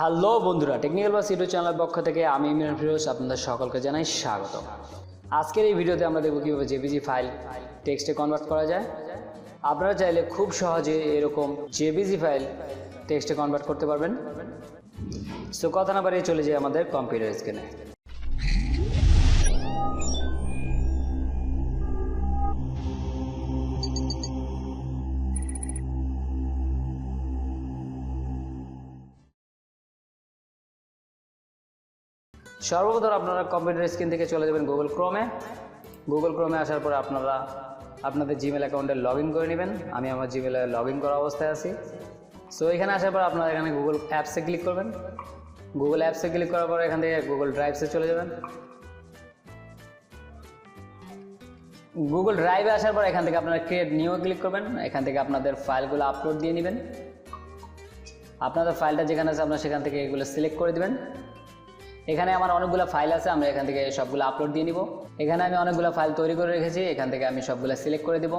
Hello বন্ধুরা, technical বাস YouTube চ্যানেলের পক্ষ থেকে আমি ইমরান ফিরোজ আপনাদের সকলকে জানাই স্বাগত। আজকের এই ভিডিওতে আমরা দেখব কীভাবে জেপিজি ফাইল টেক্সটে কনভার্ট করা যায়। আপনারা চাইলে খুব সহজে এরকম জেপিজি ফাইল টেক্সটে কনভার্ট করতে পারবেন। সো কথা না বাড়িয়ে চলে যাই আমাদের কম্পিউটার স্ক্রিনে। সর্বপ্রথম আপনারা কম্পিউটার স্ক্রিন থেকে চলে যাবেন গুগল ক্রোমে আসার পর আপনারা আপনাদের জিমেল অ্যাকাউন্টে লগ ইন করে নেবেন। আমি আমার জিমেলে লগ ইন করা অবস্থায় আছি। সো এখানে আসার পর আপনারা এখানে গুগল অ্যাপসে ক্লিক করবেন। গুগল অ্যাপসে ক্লিক করার পর এখান থেকে গুগল ড্রাইভসে চলে যাবেন। গুগল ড্রাইভে আসার পর এখান থেকে আপনারা ক্রিয়েট নিউ ক্লিক করবেন। এখান থেকে আপনাদের ফাইলগুলো আপলোড দিয়ে নেবেন। আপনাদের ফাইলটা যেখানে আছে আপনারা সেখান থেকে এগুলো সিলেক্ট করে দেবেন। এখানে আমার অনেকগুলো ফাইল আছে, আমরা এখান থেকে সবগুলো আপলোড দিয়ে নিব। এখানে আমি অনেকগুলো ফাইল তৈরি করে রেখেছি, এখান থেকে আমি সবগুলো সিলেক্ট করে দিব।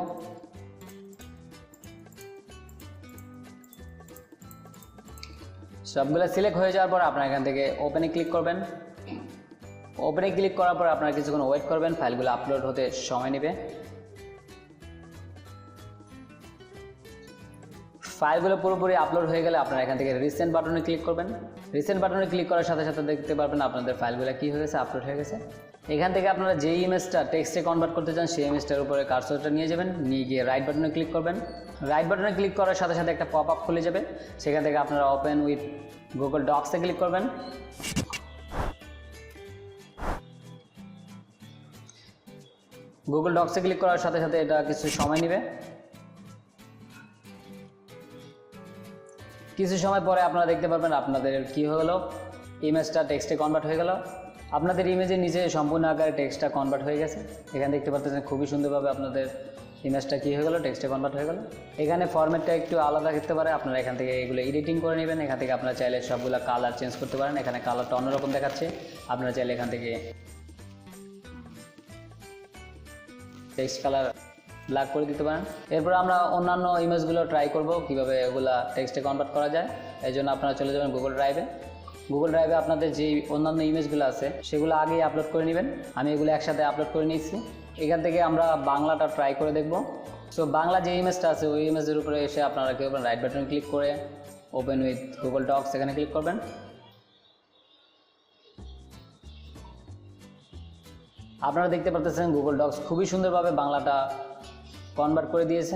সবগুলো সিলেক্ট হয়ে যাওয়ার পর আপনারা এখান থেকে ওপেনে ক্লিক করবেন। ওপেনে ক্লিক করার পর আপনারা কিছুক্ষণ ওয়েট করবেন, ফাইলগুলো আপলোড হতে সময় নেবে। ফাইলগুলো পুরোপুরি আপলোড হয়ে গেলে আপনারা এখান থেকে রিসেন্ট বাটনে ক্লিক করবেন। রিসেন্ট বাটনে ক্লিক করার সাথে সাথে দেখতে পারবেন আপনাদের ফাইলগুলো কী হয়ে গেছে, আপলোড হয়ে গেছে। এখান থেকে আপনারা যে ইমেজটা টেক্সটে কনভার্ট করতে চান সেই ইমেজটার উপরে কার্সরটা নিয়ে যাবেন, নিয়ে গিয়ে রাইট বাটনে ক্লিক করবেন। রাইট বাটনে ক্লিক করার সাথে সাথে একটা পপ আপ খুলে যাবে, সেখান থেকে আপনারা ওপেন উইথ গুগল ডক্সে ক্লিক করবেন। গুগল ডক্সে ক্লিক করার সাথে সাথে এটা কিছু সময় নেবে। কিছু সময় পরে আপনারা দেখতে পারবেন আপনাদের কি হলো, ইমেজটা টেক্সটে কনভার্ট হয়ে গেল। আপনাদের ইমেজের নিচে সম্পূর্ণ আকারে টেক্সটটা কনভার্ট হয়ে গেছে। এখানে দেখতে পাচ্ছেন খুবই সুন্দরভাবে আপনাদের ইমেজটা কী হয়ে গেল, টেক্সটে কনভার্ট হয়ে গেল। এখানে ফরম্যাটটা একটু আলাদা দেখতে পারে, আপনারা এখান থেকে এগুলো এডিটিং করে নেবেন। এখান থেকে আপনারা চাইলে সবগুলো কালার চেঞ্জ করতে পারেন। এখানে কালারটা অন্যরকম দেখাচ্ছে, আপনারা চাইলে এখান থেকে টেক্সট কালার ব্ল্যাক করে দিতে পারেন। এরপর আমরা অন্যান্য ইমেজগুলো ট্রাই করব কীভাবে এগুলা টেক্সটে কনভার্ট করা যায়। এই জন্য আপনারা চলে যাবেন গুগল ড্রাইভে। গুগল ড্রাইভে আপনাদের যে অন্যান্য ইমেজগুলো আছে সেগুলো আগেই আপলোড করে নেবেন। আমি এগুলো একসাথে আপলোড করে নিচ্ছি। এখান থেকে আমরা বাংলাটা ট্রাই করে দেখব। সো বাংলা যে ইমেজটা আছে ওই ইমেজের উপরে এসে আপনারা কী করবেন, রাইট বাটন ক্লিক করে ওপেন উইথ গুগল ডক্স এখানে ক্লিক করবেন। আপনারা দেখতে পাচ্ছেন গুগল ডক্স খুবই সুন্দরভাবে বাংলাটা কনভার্ট করে দিয়েছে।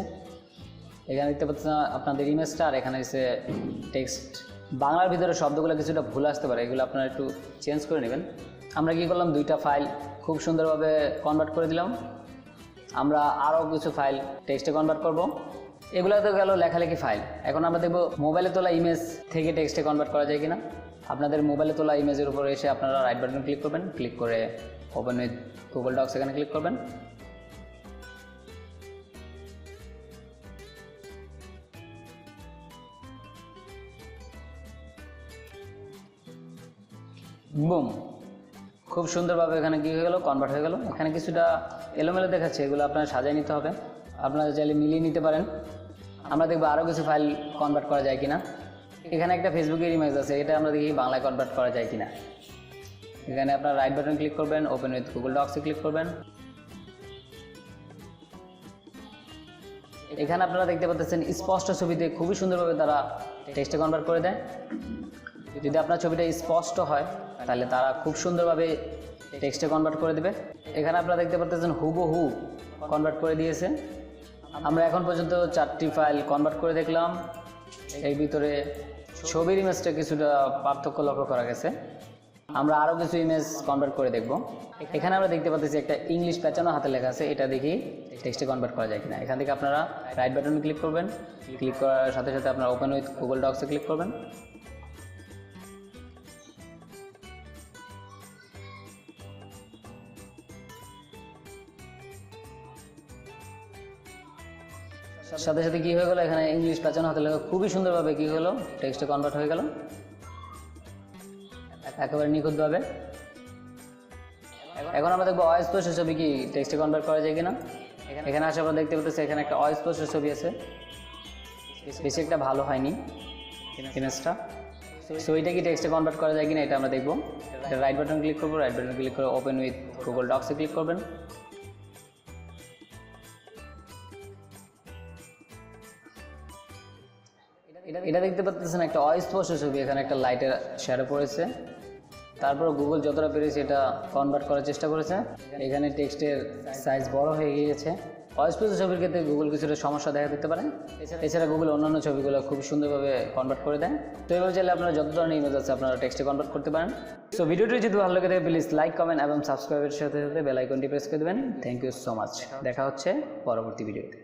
এখানে দেখতে পাচ্ছেন আপনাদের ইমেজটা, আর এখানে এসে টেক্সট। বাংলার ভিতরে শব্দগুলো কিছুটা ভুল আসতে পারে, এগুলো আপনারা একটু চেঞ্জ করে নেবেন। আমরা কি করলাম, দুইটা ফাইল খুব সুন্দরভাবে কনভার্ট করে দিলাম। আমরা আরও কিছু ফাইল টেক্সটে কনভার্ট করব। এগুলো তো গেল লেখালেখি ফাইল। এখন আমরা দেখব মোবাইলে তোলা ইমেজ থেকে টেক্সটে কনভার্ট করা যায় কিনা। আপনাদের মোবাইলে তোলা ইমেজের উপরে এসে আপনারা রাইট বাটন ক্লিক করবেন। ক্লিক করে ওপেন উইথ গুগল ডক্স এখানে ক্লিক করবেন। বুম, খুব সুন্দরভাবে এখানে কী হয়ে গেল, কনভার্ট হয়ে গেল। এখানে কিছুটা এলোমেলো দেখাচ্ছে, এগুলো আপনার সাজিয়ে নিতে হবে। আপনারা চাইলে মিলিয়ে নিতে পারেন। আমরা দেখবো আরও কিছু ফাইল কনভার্ট করা যায় কিনা। এখানে একটা ফেসবুকের ইমেজ আছে, এটা আমরা দেখি বাংলায় কনভার্ট করা যায় কিনা। এখানে আপনার রাইট বাটন ক্লিক করবেন, ওপেন উইথ গুগল ডক্সে ক্লিক করবেন। এখানে আপনারা দেখতে পাচ্ছেন স্পষ্ট ছবিতে খুবই সুন্দরভাবে তারা টেক্সটে কনভার্ট করে দেয়। যদি আপনার ছবিটা স্পষ্ট হয় তাহলে তারা খুব সুন্দরভাবে টেক্সটে কনভার্ট করে দেবে। এখানে আপনারা দেখতে পাচ্ছেন হুবহু কনভার্ট করে দিয়েছে। আমরা এখন পর্যন্ত 4টি ফাইল কনভার্ট করে দেখলাম। এর ভিতরে ছবির ইমেজটা কিছুটা পার্থক্য লক্ষ্য করা গেছে। আমরা আরও কিছু ইমেজ কনভার্ট করে দেখব। এখানে আমরা দেখতে পাচ্ছি একটা ইংলিশ পেঁচানো হাতে লেখা আছে, এটা দেখি টেক্সটে কনভার্ট করা যায় কিনা। এখান থেকে আপনারা রাইট বাটনে ক্লিক করবেন। ক্লিক করার সাথে সাথে আপনারা ওপেন উইথ গুগল ডক্সে ক্লিক করবেন। সাথে সাথে কী হয়ে গেল, এখানে ইংলিশ পেঁচানো হাতে লেখা খুবই সুন্দরভাবে কী হলো, টেক্সটে কনভার্ট হয়ে গেল একেবারে নিখুঁতভাবে। এখন আমরা দেখবো অস্পষ্ট ছবি কি টেক্সটে কনভার্ট করা যায় কিনা। এখানে আসার পর দেখতে পাচ্ছি এখানে একটা অস্পষ্ট ছবি আছে, বেশি একটা ভালো হয়নি ইমেজটা। সো এটা কি টেক্সটে কনভার্ট করা যায় কিনা এটা আমরা দেখবো। রাইট বাটন ক্লিক করবো, রাইট বাটন ক্লিক করে ওপেন উইথ গুগল ডক্সে ক্লিক করবেন। এটা দেখতে পাচ্ছেন একটা অস্পষ্ট ছবি, এখানে একটা লাইটের শ্যাডো পড়েছে। তারপর গুগল যতটা পেরেছে এটা কনভার্ট করার চেষ্টা করেছে। এখানে টেক্সটের সাইজ বড় হয়ে গিয়েছে। অস্পষ্ট ছবির ক্ষেত্রে গুগল কিছুটা সমস্যা দেখা দিতে পারে। এছাড়া গুগল অন্যান্য ছবিগুলো খুব সুন্দরভাবে কনভার্ট করে দেয়। তো এভাবে চাইলে আপনারা যত ধরনের ইমেজ আছে আপনারা টেক্সটে কনভার্ট করতে পারেন। সো ভিডিওটি যদি ভালো লাগে থাকে প্লিজ লাইক, কমেন্ট এবং সাবস্ক্রাইবের সাথে সাথে বেল আইকনটি প্রেস করে দেবেন। Thank you so much. দেখা হচ্ছে পরবর্তী ভিডিওতে।